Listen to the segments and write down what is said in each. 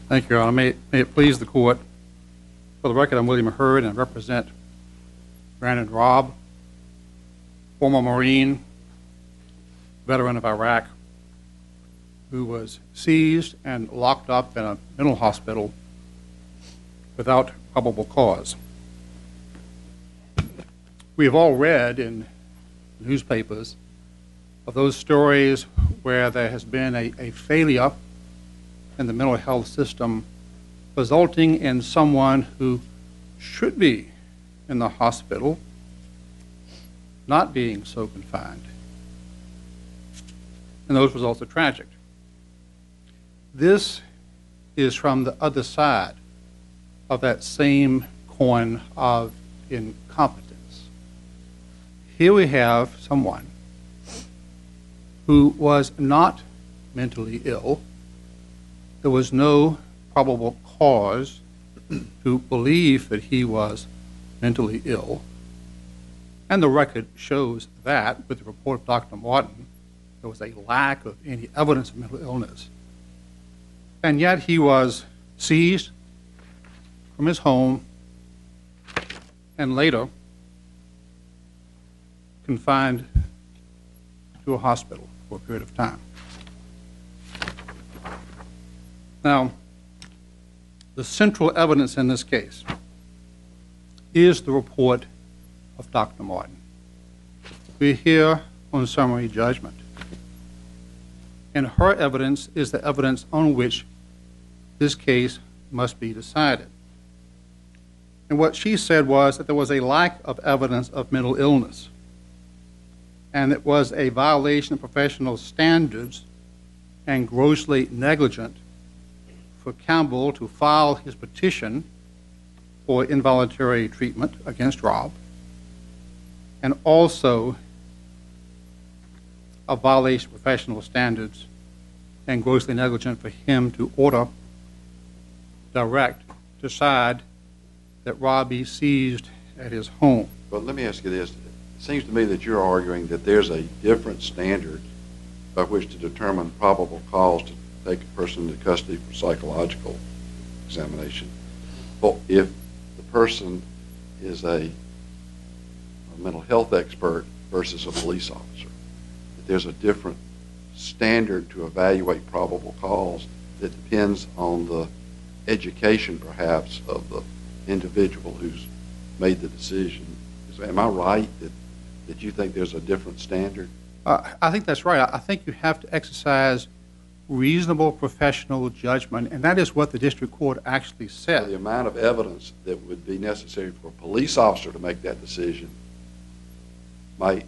Thank you, Your Honor. May it please the court. For the record, I'm William Hurd, and I represent Brandon Raub, former Marine, veteran of Iraq, who was seized and locked up in a mental hospital without probable cause. We have all read in newspapers of those stories where there has been a failure in the mental health system resulting in someone who should be in the hospital not being so confined. And those results are tragic. This is from the other side of that same coin of incompetence. Here we have someone who was not mentally ill. There was no probable cause to believe that he was mentally ill. And the record shows that, with the report of Dr. Martin, there was a lack of any evidence of mental illness. And yet he was seized from his home and later confined to a hospital for a period of time. Now, the central evidence in this case is the report of Dr. Martin. We're here on summary judgment. And her evidence is the evidence on which this case must be decided. And what she said was that there was a lack of evidence of mental illness, and it was a violation of professional standards and grossly negligent for Campbell to file his petition for involuntary treatment against Raub, and also a violation of professional standards and grossly negligent for him to order, decide that Raub be seized at his home. But let me ask you this. It seems to me that you're arguing that there's a different standard by which to determine probable cause to take a person into custody for psychological examination. But if the person is a mental health expert versus a police officer, that there's a different standard to evaluate probable cause that depends on the education, perhaps, of the individual who's made the decision. Am I right that you think there's a different standard? I think that's right. I think you have to exercise reasonable professional judgment, and that is what the district court actually said. So the amount of evidence that would be necessary for a police officer to make that decision might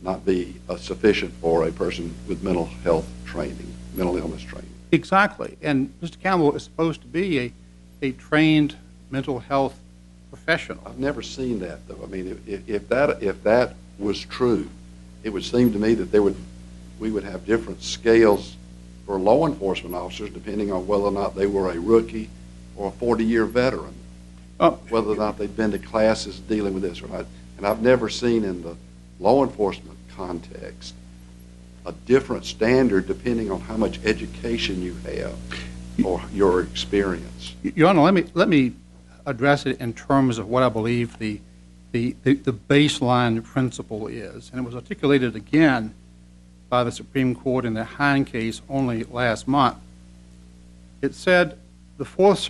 not be sufficient for a person with mental health training, mental illness training. Exactly. And Mr. Campbell is supposed to be a trained mental health professional. I've never seen that, though. I mean, if that was true, it would seem to me that we would have different scales for law enforcement officers depending on whether or not they were a rookie or a 40-year veteran, whether or not they'd been to classes dealing with this or not. And I've never seen in the law enforcement context a different standard depending on how much education you have or your experience. Your Honor, let me address it in terms of what I believe the baseline principle is. And it was articulated again by the Supreme Court in the Hine case only last month. It said the Fourth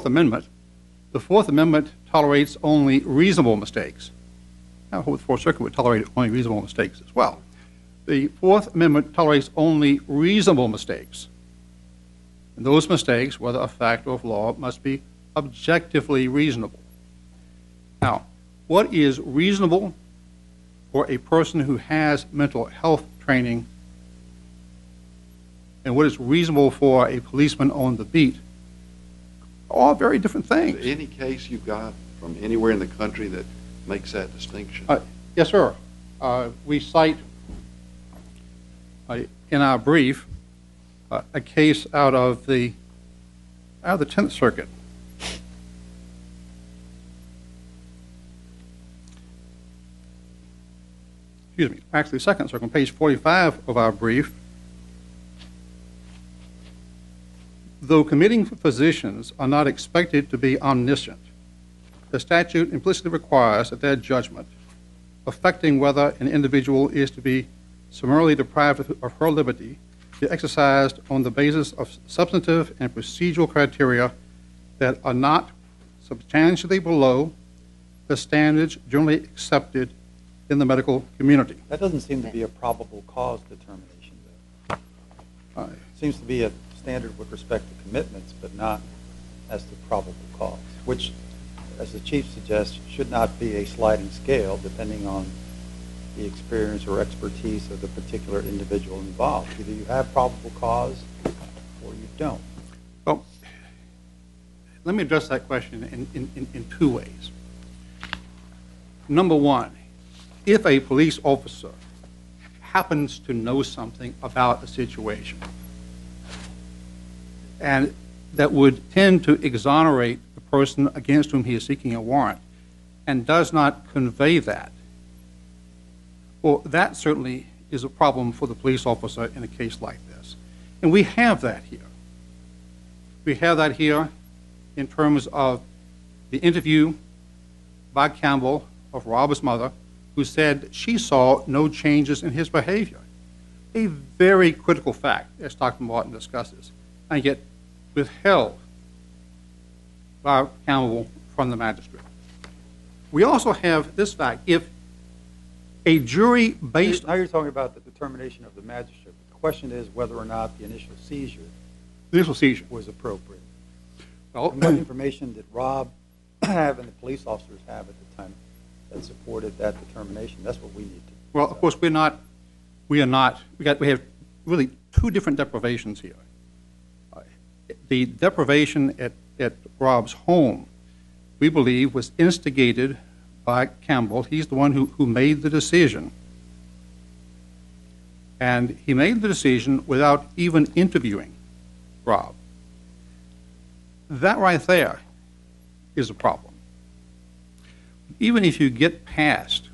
Amendment tolerates only reasonable mistakes. I hope the Fourth Circuit would tolerate only reasonable mistakes as well. The Fourth Amendment tolerates only reasonable mistakes. And those mistakes, whether of fact or of law, must be objectively reasonable. Now, what is reasonable for a person who has mental health training and what is reasonable for a policeman on the beat are all very different things. Is there any case you've got from anywhere in the country that makes that distinction? Yes, sir. We cite in our brief a case out of the 10th Circuit. Excuse me, actually Second Circuit, on page 45 of our brief. Though committing physicians are not expected to be omniscient, the statute implicitly requires that their judgment affecting whether an individual is to be summarily deprived of her liberty be exercised on the basis of substantive and procedural criteria that are not substantially below the standards generally accepted in the medical community. That doesn't seem to be a probable cause determination, though. It seems to be a standard with respect to commitments, but not as to probable cause, which, as the Chief suggests, should not be a sliding scale depending on the experience or expertise of the particular individual involved. Either you have probable cause or you don't. Well, let me address that question in two ways. Number one, if a police officer happens to know something about a situation and that would tend to exonerate the person against whom he is seeking a warrant and does not convey that, well, that certainly is a problem for the police officer in a case like this. And we have that here. We have that here in terms of the interview by Campbell of Raub's mother, who said she saw no changes in his behavior. A very critical fact, as Dr. Martin discusses, and yet withheld by Campbell from the magistrate. We also have this fact. If a jury based... Now you're talking about the determination of the magistrate. The question is whether or not the initial seizure was appropriate. Well, and what information did Raub have and the police officers have at the time that supported that determination? That's what we need to. Well, of course, we have really two different deprivations here. The deprivation at Raub's home, we believe, was instigated by Campbell. He's the one who made the decision. And he made the decision without even interviewing Raub. That right there is a problem. Even if you get past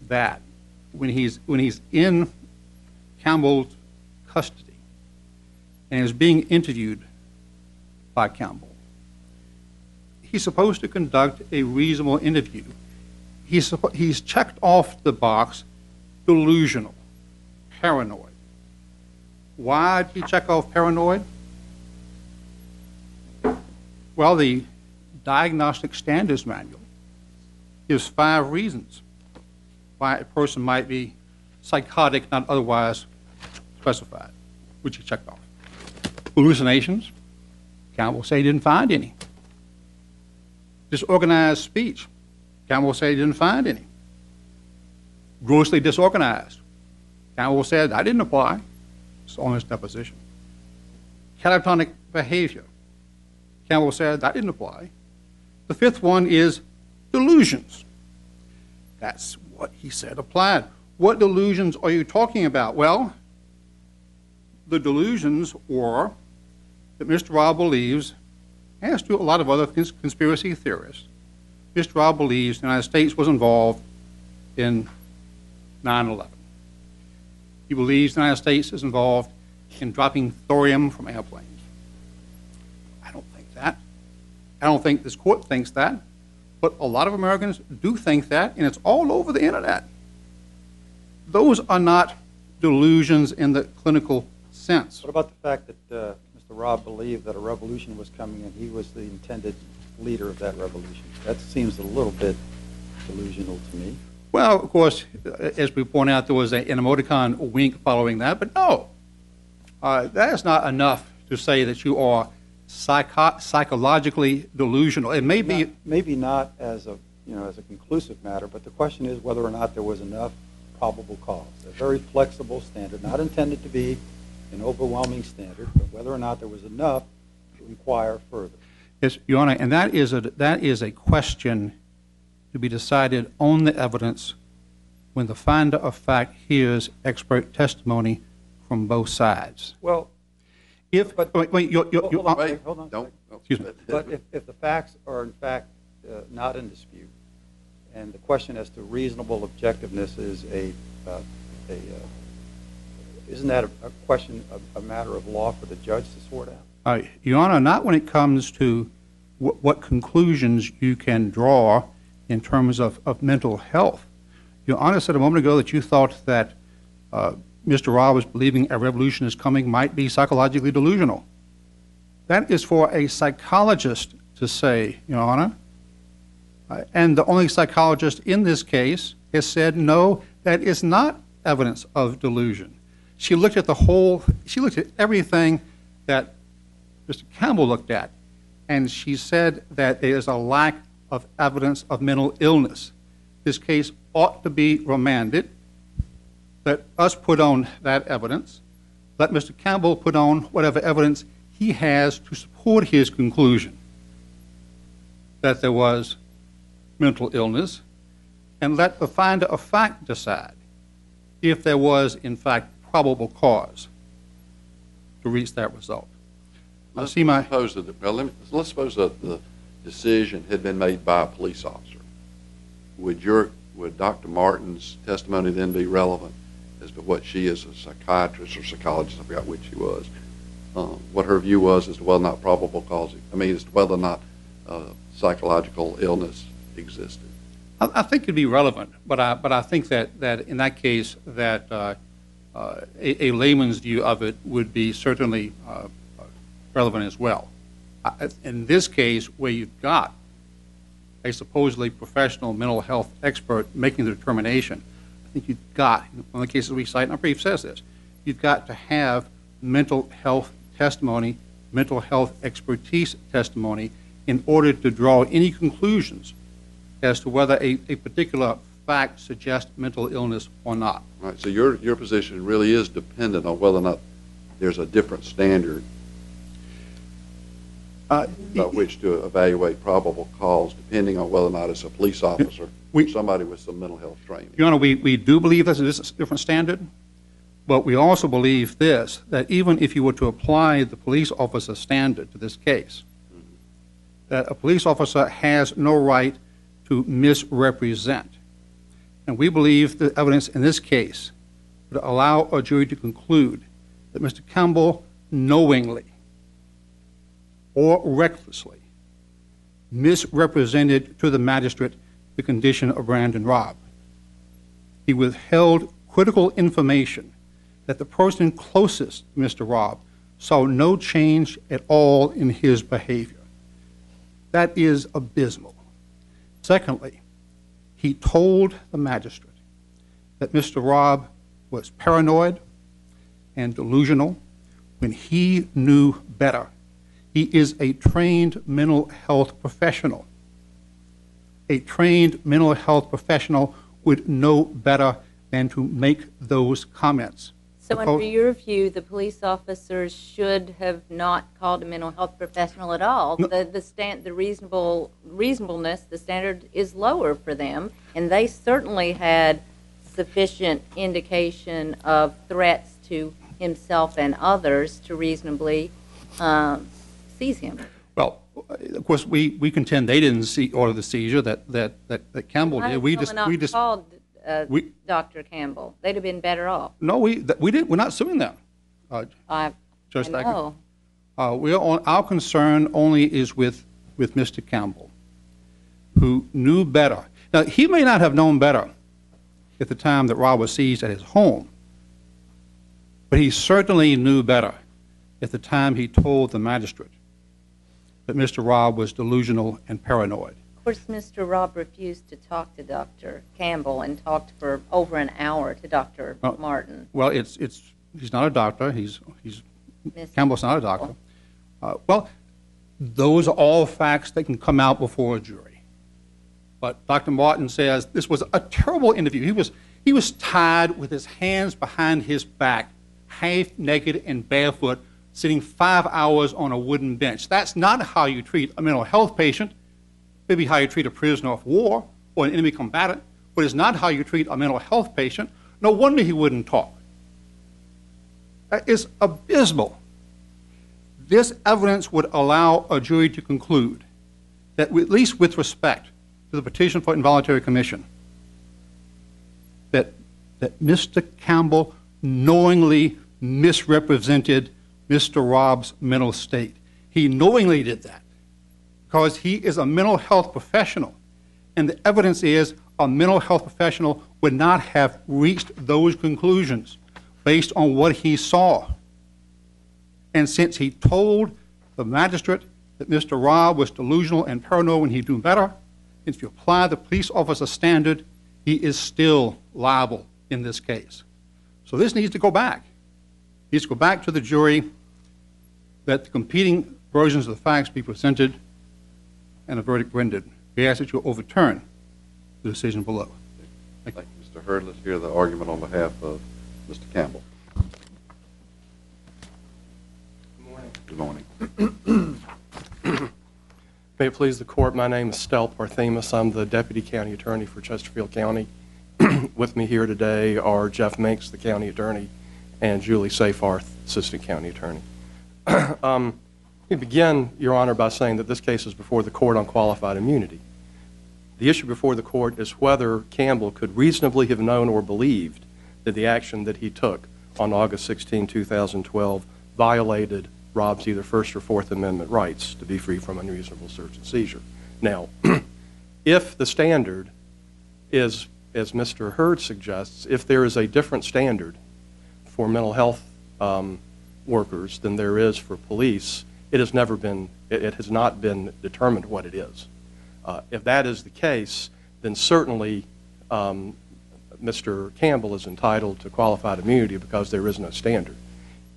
that, when he's in Campbell's custody and is being interviewed by Campbell, he's supposed to conduct a reasonable interview. He's checked off the box delusional, paranoid. Why did he check off paranoid? Well, the Diagnostic Standards Manual gives 5 reasons why a person might be psychotic, not otherwise specified, which he checked off. Hallucinations, Campbell said he didn't find any. Disorganized speech, Campbell said he didn't find any. Grossly disorganized, Campbell said that didn't apply. It's on his deposition. Catatonic behavior, Campbell said that didn't apply. The 5th one is delusions. That's what he said applied. What delusions are you talking about? Well, the delusions were that Mr. Raub believes, as do a lot of other conspiracy theorists, Mr. Raub believes the United States was involved in 9/11. He believes the United States is involved in dropping thorium from airplanes. I don't think that. I don't think this court thinks that, but a lot of Americans do think that, and it's all over the internet. Those are not delusions in the clinical sense. What about the fact that Mr. Raub believed that a revolution was coming and he was the intended leader of that revolution? That seems a little bit delusional to me. Well, of course, as we point out, there was an emoticon wink following that, but no. That is not enough to say that you are psychologically delusional. It may be... Maybe not as a conclusive matter, but the question is whether or not there was enough probable cause. A very flexible standard, not intended to be an overwhelming standard, but whether or not there was enough to inquire further. Yes, Your Honor, and that is a question to be decided on the evidence when the finder of fact hears expert testimony from both sides. Well, if but wait, hold on. Don't. Excuse me. But if the facts are in fact not in dispute, and the question as to reasonable objectiveness is Isn't that a question, a matter of law for the judge to sort out? Your Honor, not when it comes to what conclusions you can draw in terms of mental health. Your Honor said a moment ago that you thought that Mr. Raub was believing a revolution is coming might be psychologically delusional. That is for a psychologist to say, Your Honor. And the only psychologist in this case has said, no, that is not evidence of delusion. She looked at everything that Mr. Campbell looked at, and she said that there is a lack of evidence of mental illness. This case ought to be remanded. Let us put on that evidence. Let Mr. Campbell put on whatever evidence he has to support his conclusion that there was mental illness, and let the finder of fact decide if there was, in fact, probable cause to reach that result. Let's suppose that the decision had been made by a police officer. Would Dr. Martin's testimony then be relevant as to what she, as a psychiatrist or psychologist, I forgot which she was, what her view was as to whether or not probable cause, as to whether or not psychological illness existed? I think it'd be relevant, but I think that in that case that a layman's view of it would be certainly relevant as well. In this case, where you've got a supposedly professional mental health expert making the determination, I think you've got, one of the cases we cite in our brief says this, you've got to have mental health testimony, mental health expertise testimony in order to draw any conclusions as to whether a particular fact suggests mental illness or not. All right, so your position really is dependent on whether or not there's a different standard by which to evaluate probable cause, depending on whether or not it's a police officer or somebody with some mental health training. Your Honor, we do believe there's a different standard, but we also believe this, that even if you were to apply the police officer standard to this case, that a police officer has no right to misrepresent. And we believe the evidence in this case would allow a jury to conclude that Mr. Campbell knowingly or recklessly misrepresented to the magistrate the condition of Brandon Raub. He withheld critical information that the person closest to Mr. Raub saw no change at all in his behavior. That is abysmal. Secondly, he told the magistrate that Mr. Raub was paranoid and delusional when he knew better. He is a trained mental health professional. A trained mental health professional would know better than to make those comments. So under your view, the police officers should have not called a mental health professional at all. No. The reasonableness, the standard is lower for them, and they certainly had sufficient indication of threats to himself and others to reasonably seize him. Well, of course, we contend they didn't order the seizure that Campbell did. We just called Dr. Campbell. They'd have been better off. No, we didn't. We're not suing them. Judge Thacker. Our concern only is with Mr. Campbell, who knew better. Now, he may not have known better at the time that Raub was seized at his home, but he certainly knew better at the time he told the magistrate that Mr. Raub was delusional and paranoid. Of course, Mr. Raub refused to talk to Dr. Campbell and talked for over an hour to Dr. Martin. Well, he's not a doctor. Campbell's not a doctor. Well, those are all facts that can come out before a jury. But Dr. Martin says this was a terrible interview. He was tied with his hands behind his back, half naked and barefoot, sitting 5 hours on a wooden bench. That's not how you treat a mental health patient. Maybe how you treat a prisoner of war or an enemy combatant, but it's not how you treat a mental health patient. No wonder he wouldn't talk. That is abysmal. This evidence would allow a jury to conclude that, at least with respect to the petition for involuntary commission, that Mr. Campbell knowingly misrepresented Mr. Raub's mental state. He knowingly did that because he is a mental health professional, and the evidence is a mental health professional would not have reached those conclusions based on what he saw. And since he told the magistrate that Mr. Raub was delusional and paranoid when he knew better, if you apply the police officer standard, he is still liable in this case. So this needs to go back. It needs to go back to the jury, that the competing versions of the facts be presented and a verdict rendered. We ask that you overturn the decision below. Thank you, Mr. Hurd. Let's hear the argument on behalf of Mr. Campbell. Good morning. May it please the court, my name is Stel Parthemus. I'm the Deputy County Attorney for Chesterfield County. With me here today are Jeff Minks, the County Attorney, and Julie Seyfarth, Assistant County Attorney. Let me begin, Your Honor, by saying that this case is before the court on qualified immunity. The issue before the court is whether Campbell could reasonably have known or believed that the action that he took on August 16, 2012 violated Raub's either First or Fourth Amendment rights to be free from unreasonable search and seizure. Now, if the standard is, as Mr. Hurd suggests, if there is a different standard for mental health workers than there is for police, it has not been determined what it is. If that is the case, then certainly Mr. Campbell is entitled to qualified immunity because there is no standard.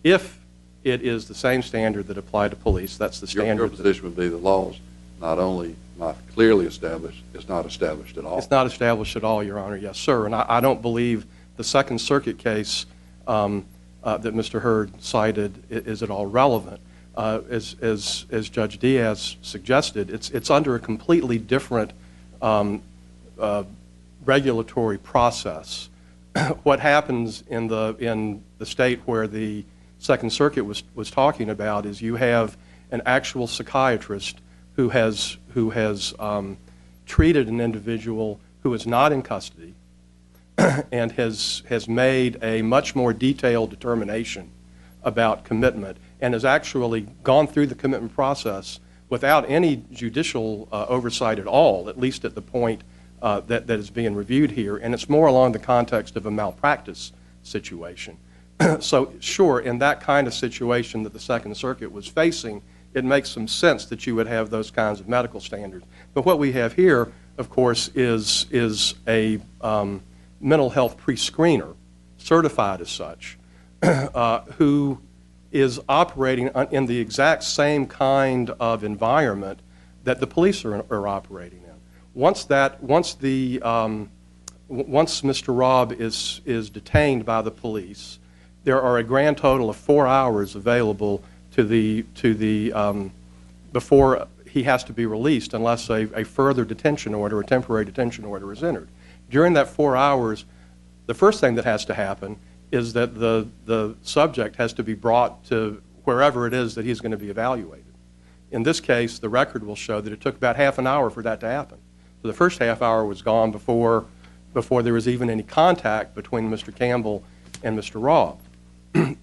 If it is the same standard that applied to police, that's the standard. Your position would be the law is not clearly established, it's not established at all. It's not established at all, Your Honor, yes, sir. And I don't believe the Second Circuit case that Mr. Hurd cited is at all relevant. As Judge Diaz suggested, it's under a completely different regulatory process. What happens in the state where the Second Circuit was talking about is you have an actual psychiatrist who has treated an individual who is not in custody and has made a much more detailed determination about commitment and has actually gone through the commitment process without any judicial oversight at all, at least at the point that is being reviewed here. And it's more along the context of a malpractice situation. So sure, in that kind of situation that the Second Circuit was facing, it makes some sense that you would have those kinds of medical standards. But what we have here, of course, is a mental health pre-screener, certified as such, who is operating in the exact same kind of environment that the police are operating in. Once Mr. Raub is detained by the police, there are a grand total of 4 hours available before he has to be released unless a further detention order, a temporary detention order is entered. During that 4 hours, the first thing that has to happen is that the subject has to be brought to wherever it is that he's going to be evaluated. In this case, the record will show that it took about half an hour for that to happen. So the first half hour was gone before there was even any contact between Mr. Campbell and Mr. Raub.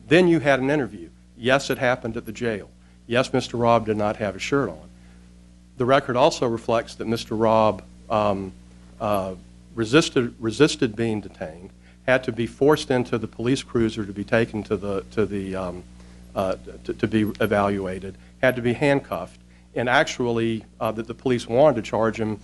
Then you had an interview. Yes, it happened at the jail. Yes, Mr. Raub did not have a shirt on. The record also reflects that Mr. Raub resisted being detained, had to be forced into the police cruiser to be taken to be evaluated, had to be handcuffed, and actually that the police wanted to charge him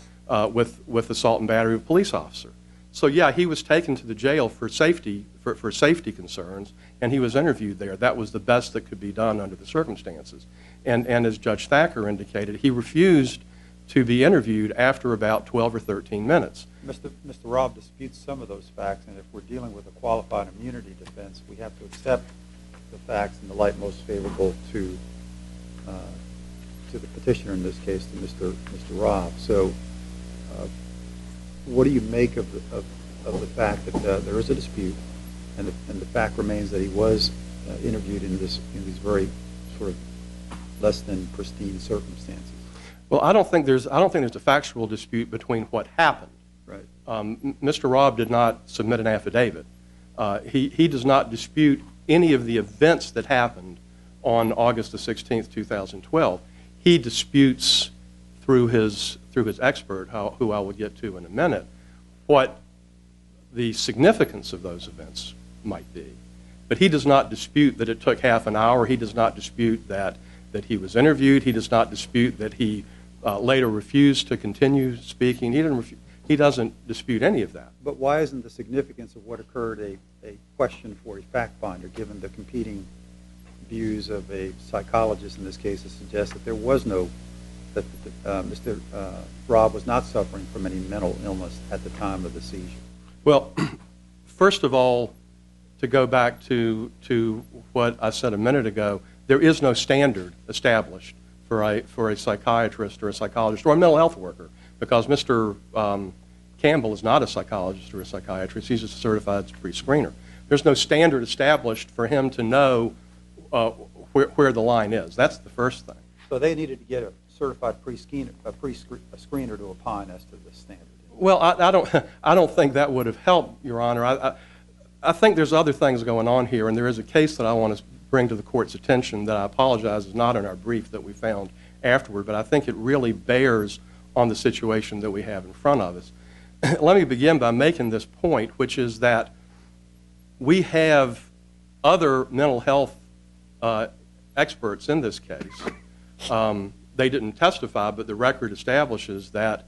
with assault and battery of a police officer. So yeah, he was taken to the jail for safety concerns, and he was interviewed there. That was the best that could be done under the circumstances. And as Judge Thacker indicated, he refused to be interviewed after about 12 or 13 minutes. Mr. Raub disputes some of those facts, and if we're dealing with a qualified immunity defense, we have to accept the facts in the light most favorable to the petitioner, in this case, to Mr. Raub. So what do you make of the fact that there is a dispute, and the fact remains that he was interviewed in these very sort of less than pristine circumstances? Well, I don't think there's a factual dispute between what happened. Right. Mr. Raub did not submit an affidavit He does not dispute any of the events that happened on August the 16th, 2012. He disputes through his expert, who I will get to in a minute, what the significance of those events might be. But he does not dispute that it took half an hour. He does not dispute that he was interviewed. He does not dispute that he later refused to continue speaking. He doesn't dispute any of that. But why isn't the significance of what occurred a question for a fact finder, given the competing views of a psychologist in this case, to suggest that there was no, that Mr. Raub was not suffering from any mental illness at the time of the seizure? Well, first of all, to go back to what I said a minute ago, there is no standard established for a psychiatrist or a psychologist or a mental health worker, because Mr. Campbell is not a psychologist or a psychiatrist. He's a certified pre-screener. There's no standard established for him to know where the line is. That's the first thing. So they needed to get a certified pre-screener to opine as to the standard. Well, I don't think that would have helped, Your Honor. I think there's other things going on here, and there is a case that I want to bring to the court's attention that I apologize is not in our brief that we found afterward, but I think it really bears on the situation that we have in front of us. Let me begin by making this point, which is that we have other mental health experts in this case. They didn't testify, but the record establishes that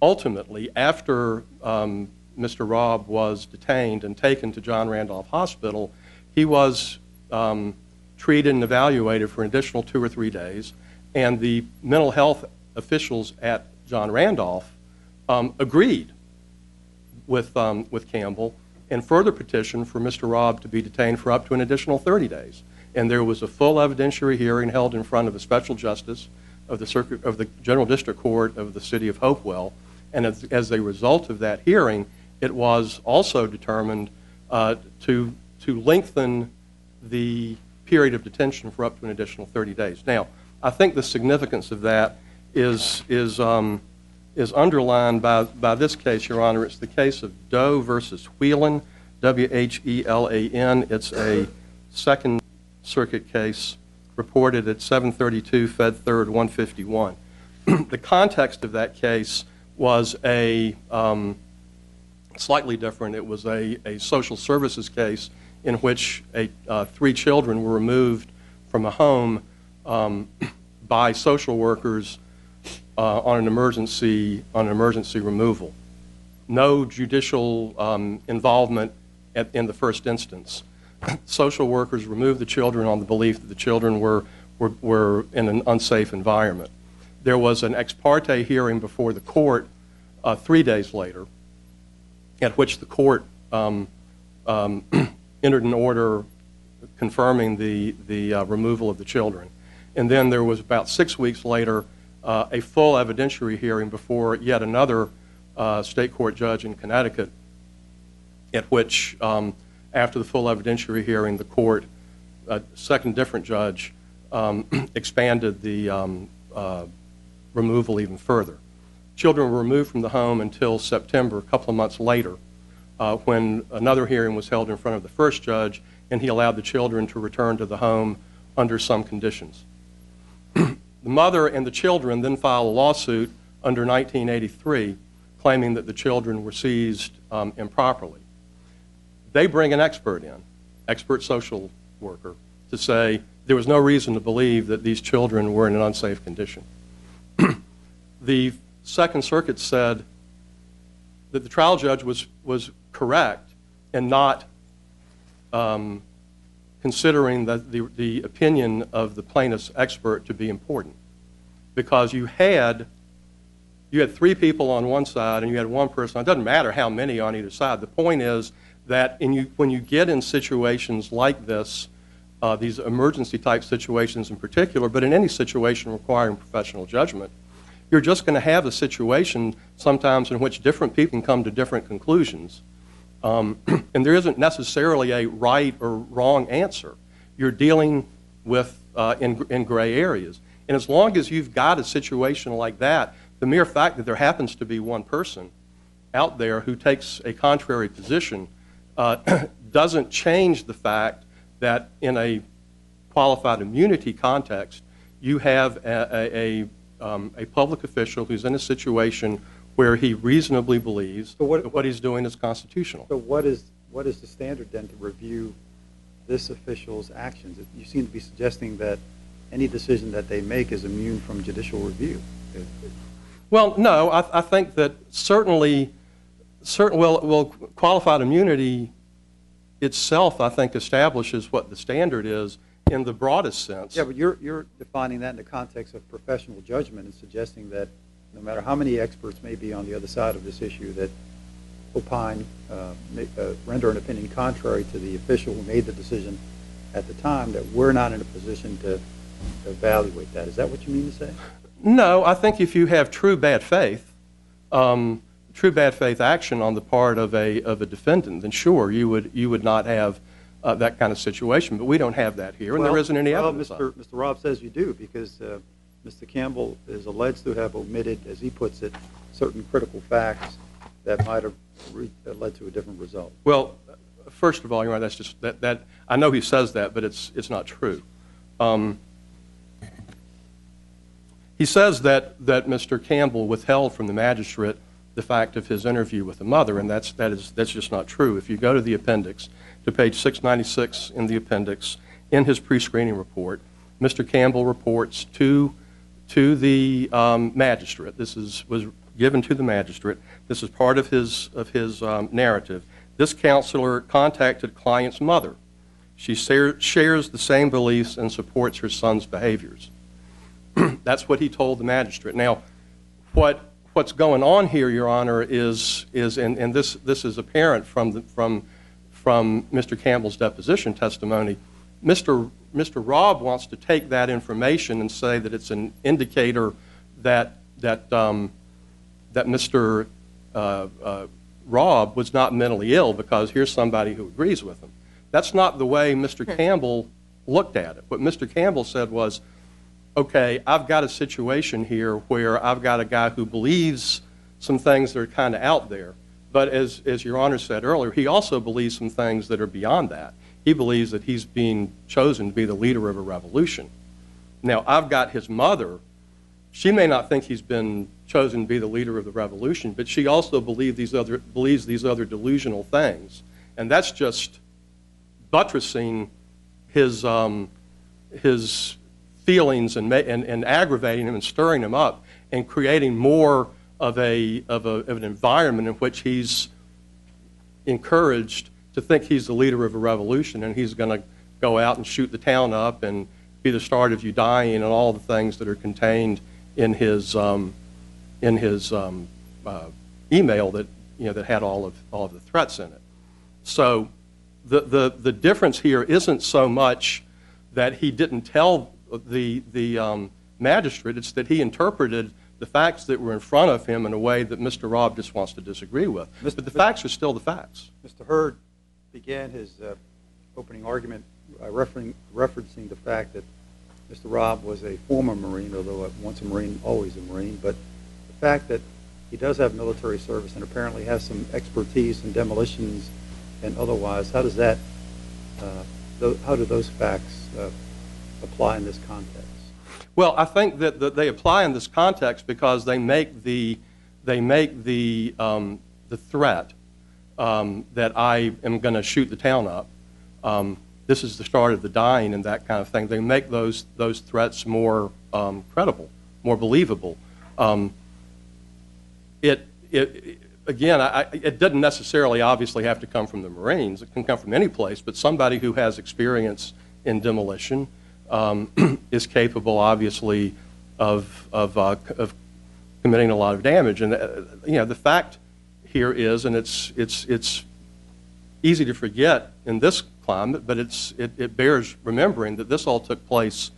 ultimately, after Mr. Raub was detained and taken to John Randolph Hospital, he was treated and evaluated for an additional 2 or 3 days, and the mental health officials at John Randolph agreed with Campbell and further petitioned for Mr. Raub to be detained for up to an additional 30 days. And there was a full evidentiary hearing held in front of a special justice of the General District Court of the City of Hopewell, and as a result of that hearing, it was also determined to lengthen the period of detention for up to an additional 30 days. Now, I think the significance of that is underlined by this case, Your Honor. It's the case of Doe versus Whelan, W-H-E-L-A-N. It's a Second Circuit case reported at 732 Fed 3rd 151. The context of that case was a slightly different. It was a social services case in which 3 children were removed from a home by social workers on an emergency removal. No judicial involvement in the first instance. Social workers removed the children on the belief that the children were in an unsafe environment. There was an ex parte hearing before the court 3 days later, at which the court entered an order confirming the removal of the children. And then there was about 6 weeks later a full evidentiary hearing before yet another state court judge in Connecticut, at which, after the full evidentiary hearing, the court, a second different judge, expanded the removal even further. Children were removed from the home until September, a couple of months later, when another hearing was held in front of the first judge, and he allowed the children to return to the home under some conditions. The mother and the children then filed a lawsuit under 1983 claiming that the children were seized improperly. They bring an expert in, expert social worker, to say there was no reason to believe that these children were in an unsafe condition. The Second Circuit said that the trial judge was correct in not considering the opinion of the plaintiff's expert to be important, because you had 3 people on one side and you had one person. It doesn't matter how many on either side. The point is that when you get in situations like this, these emergency type situations in particular, but in any situation requiring professional judgment, you're just going to have a situation sometimes in which different people can come to different conclusions. And there isn't necessarily a right or wrong answer. You're dealing with in gray areas. And as long as you've got a situation like that, the mere fact that there happens to be one person out there who takes a contrary position doesn't change the fact that in a qualified immunity context, you have a public official who's in a situation where he reasonably believes that what he's doing is constitutional. So what is the standard then to review this official's actions? You seem to be suggesting that any decision that they make is immune from judicial review. Well, no, I think that certainly, qualified immunity itself, I think, establishes what the standard is in the broadest sense. Yeah, but you're defining that in the context of professional judgment and suggesting that no matter how many experts may be on the other side of this issue that opine, render an opinion contrary to the official who made the decision at the time, that we're not in a position to evaluate that. Is that what you mean to say? No, I think if you have true bad faith action on the part of a defendant, then sure, you would not have that kind of situation. But we don't have that here, and there isn't any evidence. Mr. Raub says you do, because Mr. Campbell is alleged to have omitted, as he puts it, certain critical facts that might have led to a different result. Well, first of all, Your Honor, that's just that. I know he says that, but it's not true. He says that Mr. Campbell withheld from the magistrate the fact of his interview with the mother, and that's just not true. If you go to the appendix, to page 696 in the appendix, in his pre-screening report, Mr. Campbell reports to the magistrate. This was given to the magistrate. This is part of his narrative. This counselor contacted client's mother. She shares the same beliefs and supports her son's behaviors. That's what he told the magistrate. Now, what's going on here, Your Honor, is and this is apparent from Mr. Campbell's deposition testimony. Mr. Raub wants to take that information and say that it's an indicator that Mr. Raub was not mentally ill because here's somebody who agrees with him. That's not the way Mr. Campbell looked at it. What Mr. Campbell said was, okay, I've got a situation here where I've got a guy who believes some things that are kind of out there, but as Your Honor said earlier, he also believes some things that are beyond that. He believes that he's being chosen to be the leader of a revolution. Now, I've got his mother. She may not think he's been chosen to be the leader of the revolution, but she also believes these other delusional things, and that's just buttressing his feelings and aggravating him and stirring him up and creating more of an environment in which he's encouraged to think he's the leader of a revolution and he's going to go out and shoot the town up and be the start of you dying and all the things that are contained in his email that that had all of the threats in it. So the difference here isn't so much that he didn't tell the magistrate, it's that he interpreted the facts that were in front of him in a way that Mr. Raub just wants to disagree with. But the facts are still the facts. Mr. Hurd began his opening argument by referencing the fact that Mr. Raub was a former Marine, although once a Marine, always a Marine, but the fact that he does have military service and apparently has some expertise in demolitions and otherwise, how does that, how do those facts apply in this context? Well, I think that they apply in this context because they make the threat that I am going to shoot the town up. This is the start of the dying and that kind of thing. They make those threats more credible, more believable. It doesn't necessarily obviously have to come from the Marines. It can come from any place, but somebody who has experience in demolition is capable, obviously, of committing a lot of damage. And the fact here is, and it's easy to forget in this climate, but it bears remembering that this all took place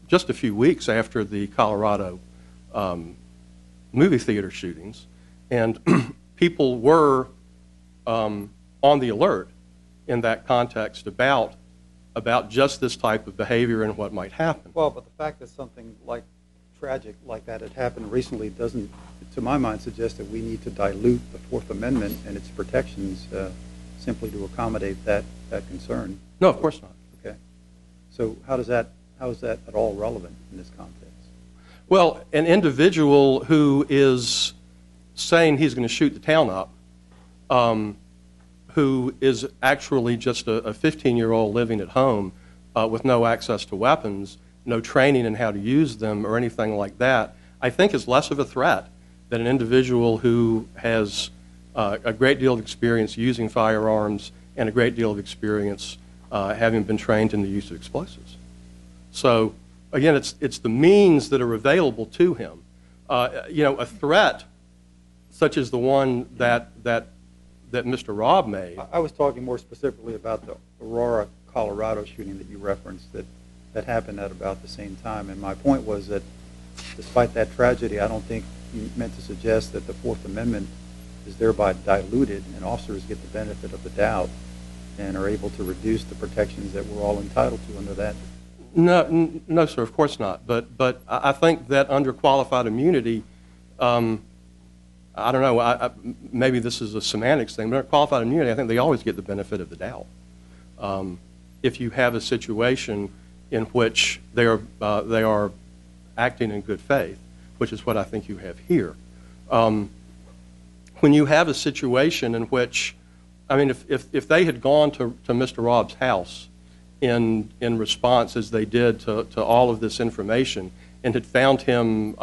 just a few weeks after the Colorado movie theater shootings, and people were on the alert in that context about just this type of behavior and what might happen. Well, but the fact that something like tragic like that had happened recently doesn't, to my mind, suggest that we need to dilute the Fourth Amendment and its protections simply to accommodate that concern. No, of course not. Okay. So how is that at all relevant in this context? Well, an individual who is saying he's going to shoot the town up, who is actually just a 15-year-old living at home with no access to weapons, no training in how to use them or anything like that, I think is less of a threat than an individual who has a great deal of experience using firearms and a great deal of experience having been trained in the use of explosives. So, again, it's the means that are available to him. A threat such as the one that Mr. Raub made. I was talking more specifically about the Aurora, Colorado shooting that you referenced that happened at about the same time. And my point was that despite that tragedy, I don't think you meant to suggest that the Fourth Amendment is thereby diluted and officers get the benefit of the doubt and are able to reduce the protections that we're all entitled to under that. No, sir, of course not. But I think that under qualified immunity, I don't know, maybe this is a semantics thing, but under qualified immunity, I think they always get the benefit of the doubt. If you have a situation in which they are acting in good faith, which is what I think you have here. When you have a situation in which, I mean, if they had gone to Mr. Raub's house in response, as they did to all of this information, and had found him,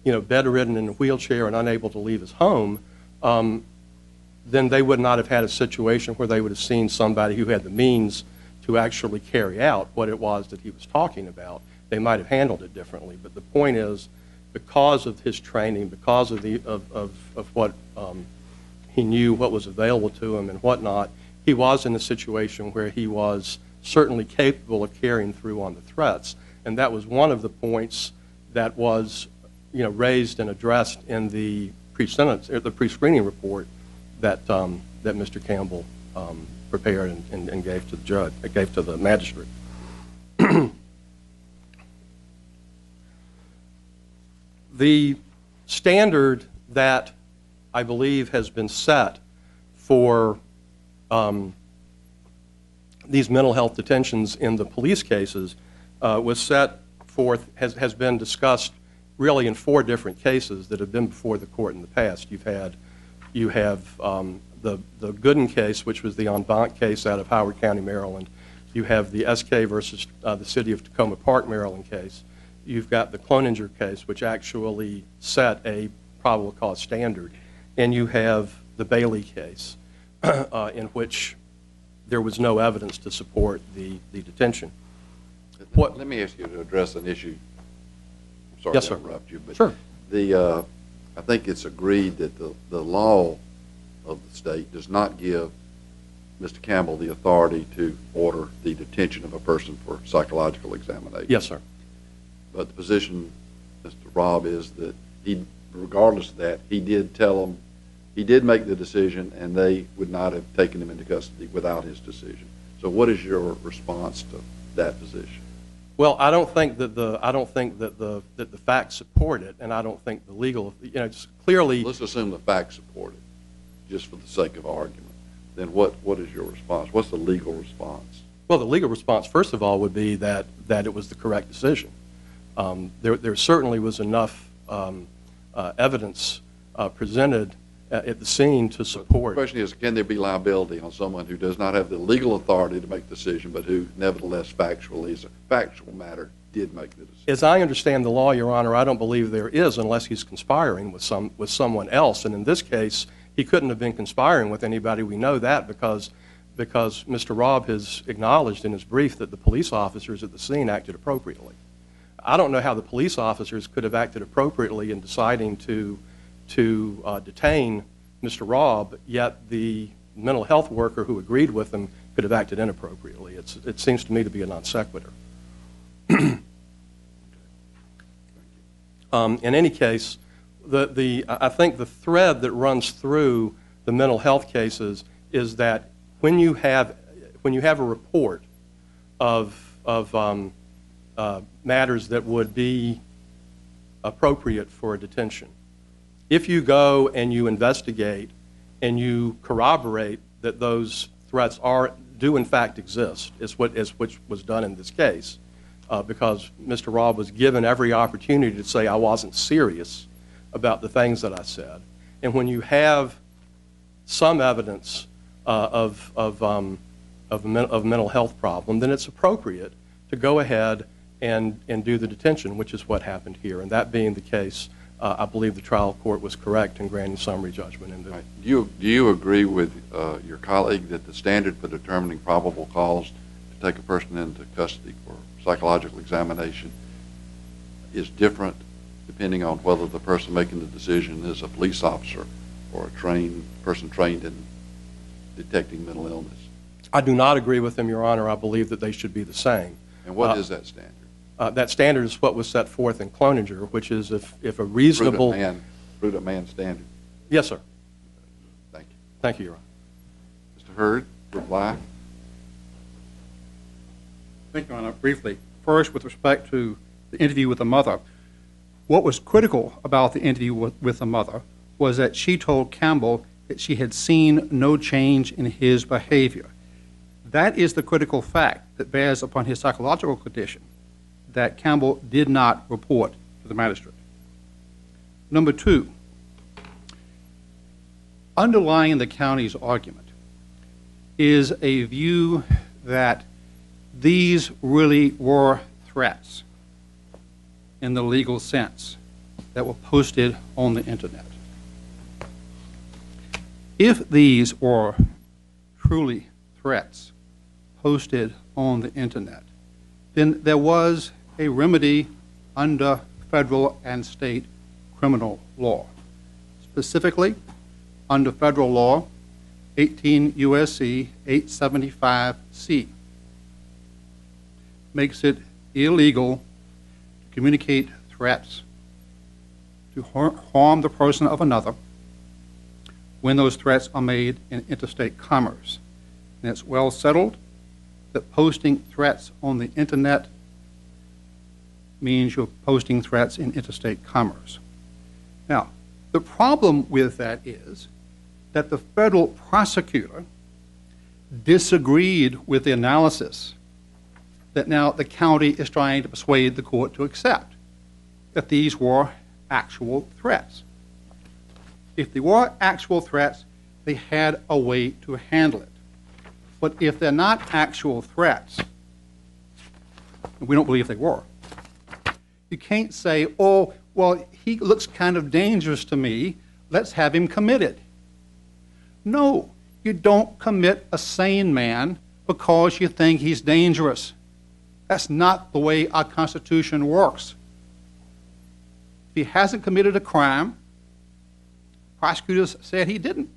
bedridden in a wheelchair and unable to leave his home, then they would not have had a situation where they would have seen somebody who had the means to actually carry out what it was that he was talking about. They might have handled it differently. But the point is, because of his training, because of what he knew, what was available to him and whatnot, he was in a situation where he was certainly capable of carrying through on the threats. And that was one of the points that was raised and addressed in the pre-screening report that Mr. Campbell prepared and gave to the judge, gave to the magistrate. The standard that I believe has been set for these mental health detentions in the police cases was set forth, has been discussed really in 4 different cases that have been before the court in the past. You have the Gooden case, which was the en banc case out of Howard County, Maryland. You have the SK versus the City of Tacoma Park, Maryland case. You've got the Cloninger case, which actually set a probable cause standard. And you have the Bailey case, in which there was no evidence to support the detention. Let me ask you to address an issue. I'm sorry to interrupt you, but sure. I think it's agreed that the law of the state does not give Mr. Campbell the authority to order the detention of a person for psychological examination. Yes, sir. But the position, Mr. Raub, is that regardless of that, he did tell them, he did make the decision, and they would not have taken him into custody without his decision. So what is your response to that position? Well, I don't think that the facts support it, and I don't think the legal, it's clearly. Let's assume the facts support it, just for the sake of argument. Then what is your response? What's the legal response? Well, the legal response, first of all, would be that it was the correct decision. There certainly was enough evidence presented at the scene to support. The question is, can there be liability on someone who does not have the legal authority to make the decision, but who nevertheless factually, as a factual matter, did make the decision? As I understand the law, Your Honor, I don't believe there is, unless he's conspiring with someone else. And in this case, he couldn't have been conspiring with anybody. We know that because Mr. Raub has acknowledged in his brief that the police officers at the scene acted appropriately. I don't know how the police officers could have acted appropriately in deciding to detain Mr. Raub, yet the mental health worker who agreed with him could have acted inappropriately. It seems to me to be a non sequitur. In any case, I think the thread that runs through the mental health cases is that when you have a report of matters that would be appropriate for a detention, if you go and you investigate and you corroborate that those threats do in fact exist, which was done in this case, because Mr. Raub was given every opportunity to say I wasn't serious about the things that I said. And when you have some evidence of a mental health problem, then it's appropriate to go ahead and do the detention, which is what happened here. And that being the case, I believe the trial court was correct in granting summary judgment. Right. Do you agree with your colleague that the standard for determining probable cause to take a person into custody for psychological examination is different depending on whether the person making the decision is a police officer or a person trained in detecting mental illness? I do not agree with him, Your Honor. I believe that they should be the same. And what is that standard? That standard is what was set forth in Cloninger, which is if a reasonable... Prudent man standard. Yes, sir. Thank you. Thank you, Your Honor. Mr. Hurd, reply. Thank you, Your Honor. Briefly, first, with respect to the interview with the mother, what was critical about the interview with the mother was that she told Campbell that she had seen no change in his behavior. That is the critical fact that bears upon his psychological condition that Campbell did not report to the magistrate. Number two, underlying the county's argument is a view that these really were threats in the legal sense that were posted on the internet. If these were truly threats posted on the internet, then there was a remedy under federal and state criminal law. Specifically, under federal law, 18 U.S.C. 875C makes it illegal to communicate threats to harm the person of another when those threats are made in interstate commerce. And it's well settled that posting threats on the internet means you're posting threats in interstate commerce. Now, the problem with that is that the federal prosecutor disagreed with the analysis that now the county is trying to persuade the court to accept, that these were actual threats. If they were actual threats, they had a way to handle it. But if they're not actual threats, and we don't believe they were, you can't say, oh, well, he looks kind of dangerous to me, let's have him committed. No, you don't commit a sane man because you think he's dangerous. That's not the way our Constitution works. If he hasn't committed a crime, prosecutors said he didn't.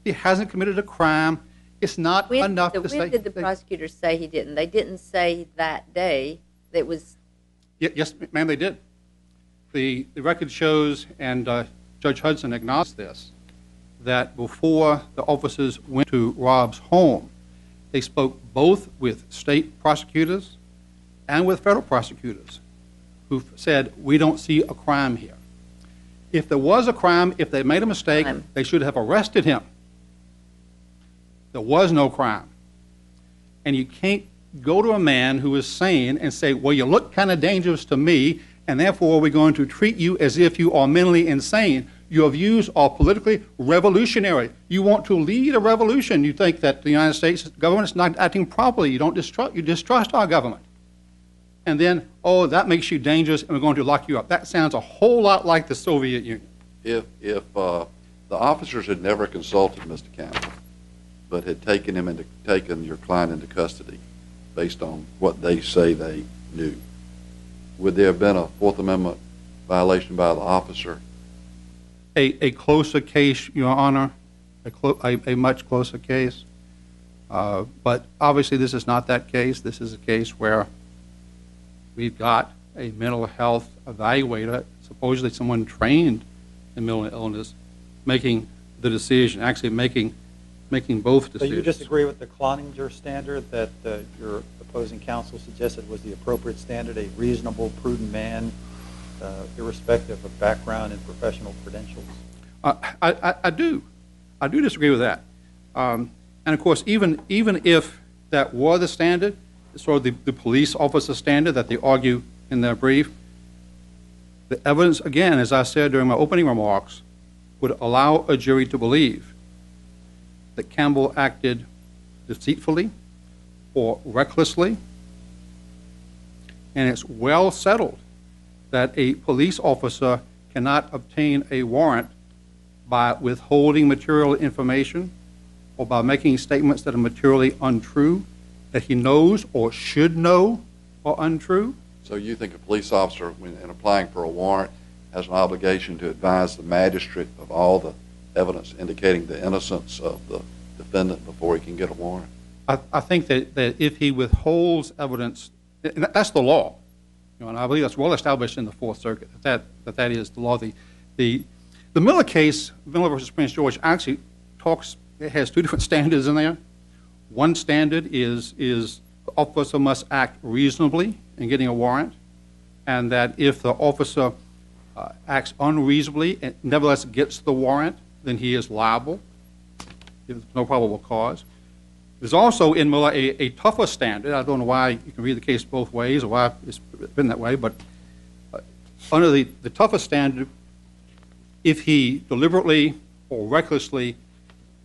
If he hasn't committed a crime, it's not enough to say. When did the prosecutors say he didn't? They didn't say that day. It was. Yes, ma'am, they did. The record shows, and Judge Hudson acknowledged this, that before the officers went to Raub's home, they spoke both with state prosecutors and with federal prosecutors who said, we don't see a crime here. If there was a crime, if they made a mistake, they should have arrested him. There was no crime. And you can't go to a man who is sane and say, well, you look kind of dangerous to me, and therefore we're going to treat you as if you are mentally insane. Your views are politically revolutionary. You want to lead a revolution. You think that the United States government is not acting properly. You distrust our government. And then, oh, that makes you dangerous, and we're going to lock you up. That sounds a whole lot like the Soviet Union. If the officers had never consulted Mr. Campbell, but had taken your client into custody based on what they say they knew, would there have been a Fourth Amendment violation by the officer? A closer case, Your Honor, a much closer case. But obviously this is not that case. This is a case where we've got a mental health evaluator, supposedly someone trained in mental illness, making the decision, actually making both decisions. So you disagree with the Cloninger standard that your opposing counsel suggested was the appropriate standard, a reasonable, prudent man, irrespective of background and professional credentials? I do disagree with that. And of course, even if that were the standard, sort of the police officer standard that they argue in their brief, the evidence, again, as I said during my opening remarks, would allow a jury to believe that Campbell acted deceitfully or recklessly. And it's well settled that a police officer cannot obtain a warrant by withholding material information or by making statements that are materially untrue, that he knows or should know are untrue. So you think a police officer, when in applying for a warrant, has an obligation to advise the magistrate of all the evidence indicating the innocence of the defendant before he can get a warrant? I think that if he withholds evidence, and that's the law, and I believe that's well established in the Fourth Circuit, that is the law. The Miller case, Miller versus Prince George, actually it has two different standards in there. One standard is the officer must act reasonably in getting a warrant, and that if the officer acts unreasonably and nevertheless gets the warrant, then he is liable if there's no probable cause. There's also in Miller a tougher standard. I don't know why you can read the case both ways or why it's been that way, but under the tougher standard, if he deliberately or recklessly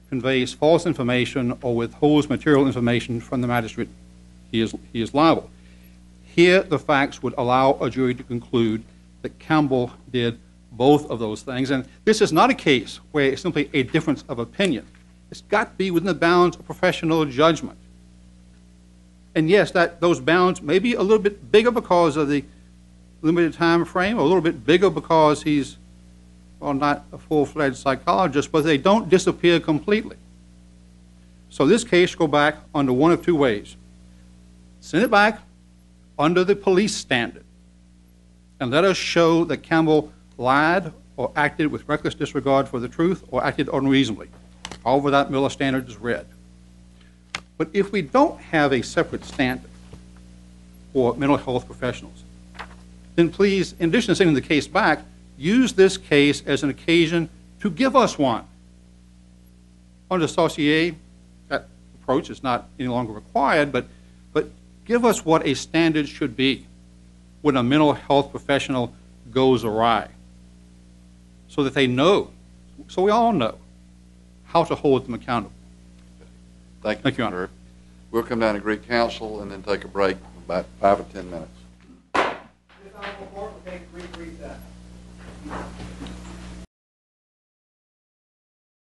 conveys false information or withholds material information from the magistrate, he is liable. Here, the facts would allow a jury to conclude that Campbell did both of those things. And this is not a case where it's simply a difference of opinion. It's got to be within the bounds of professional judgment. And yes, those bounds may be a little bit bigger because of the limited time frame, or a little bit bigger because he's, well, not a full-fledged psychologist, but they don't disappear completely. So this case go back under one of two ways. Send it back under the police standard and let us show that Campbell lied or acted with reckless disregard for the truth or acted unreasonably. However that Miller standard is read. But if we don't have a separate standard for mental health professionals, then please, in addition to sending the case back, use this case as an occasion to give us one. Under Saussure, that approach is not any longer required, but give us what a standard should be when a mental health professional goes awry, so that they know, so we all know, how to hold them accountable. Thank you, Your Honor. We'll come down to Greek Council and then take a break for about 5 or 10 minutes. This honorable court will take a brief recess.